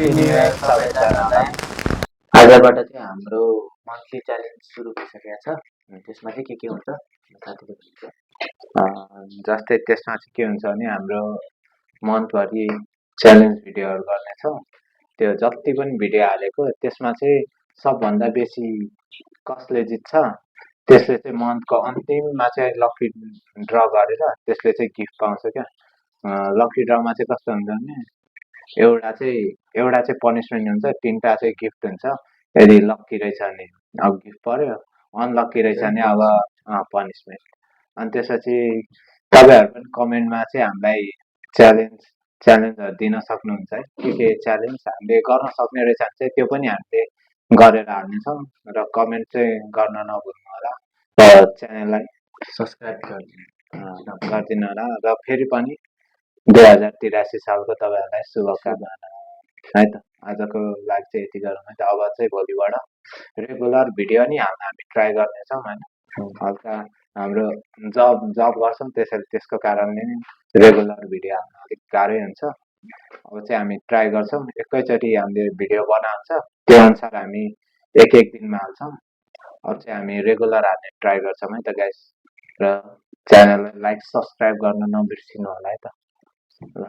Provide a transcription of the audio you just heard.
Happy new year सबैजनालाई। आजबाट चाहिँ हाम्रो मन्थली च्यालेन्ज सुरु भइसकेको छ। त्यसमा चाहिँ के हुन्छ साथीले भन्छ। जस्तै त्यसमा चाहिँ के हुन्छ भने हाम्रो मन्थभरि च्यालेन्ज भिडियोहरू गर्नेछौँ। त्यो जति पनि भिडियो हालेको त्यसमा चाहिँ सबभन्दा बेसी कसले जित्छ त्यसले चाहिँ मन्थको अन्तिममा चाहिँ लकी ड्र गरेर त्यसले चाहिँ गिफ्ट पाउँछ क्या। लकी ड्रमा चाहिँ कस्तो हुन्छ भने एउटा चाहिँ पनिसमेन्ट हुन्छ, तीनटा चाहिँ गिफ्ट हुन्छ। यदि लकी रहेछ भने अब गिफ्ट पर्यो, अनलकी रहेछ भने अब पनिसमेन्ट। अनि त्यसपछि तपाईँहरू पनि कमेन्टमा चाहिँ हामीलाई च्यालेन्जहरू दिन सक्नुहुन्छ है। के च्यालेन्ज हामीले गर्न सक्ने रहेछ भने चाहिँ त्यो पनि हामीले गरेर हाल्नेछौँ र कमेन्ट चाहिँ गर्न नभुल्नु होला र च्यानललाई सब्सक्राइब गरिदिनु होला। र फेरि पनि 2083 सालको तपाईँहरूलाई शुभकामना है त। आजको लागि चाहिँ यति गरौँ है त। अब चाहिँ भोलिबाट रेगुलर भिडियो नि हाल्न हामी ट्राई गर्नेछौँ होइन। हल्का हाम्रो जब गर्छौँ त्यसैले त्यसको कारणले नि रेगुलर भिडियो हाल्न अलिक गाह्रै हुन्छ। अब चाहिँ हामी ट्राई गर्छौँ, एकैचोटि हामीले भिडियो बनाउँछ त्यो अनुसार हामी एक दिनमा हाल्छौँ। अब चाहिँ हामी रेगुलर हाल्ने ट्राई गर्छौँ है त गाइस। र च्यानललाई लाइक सब्सक्राइब गर्न नबिर्सिनु होला है त। ल।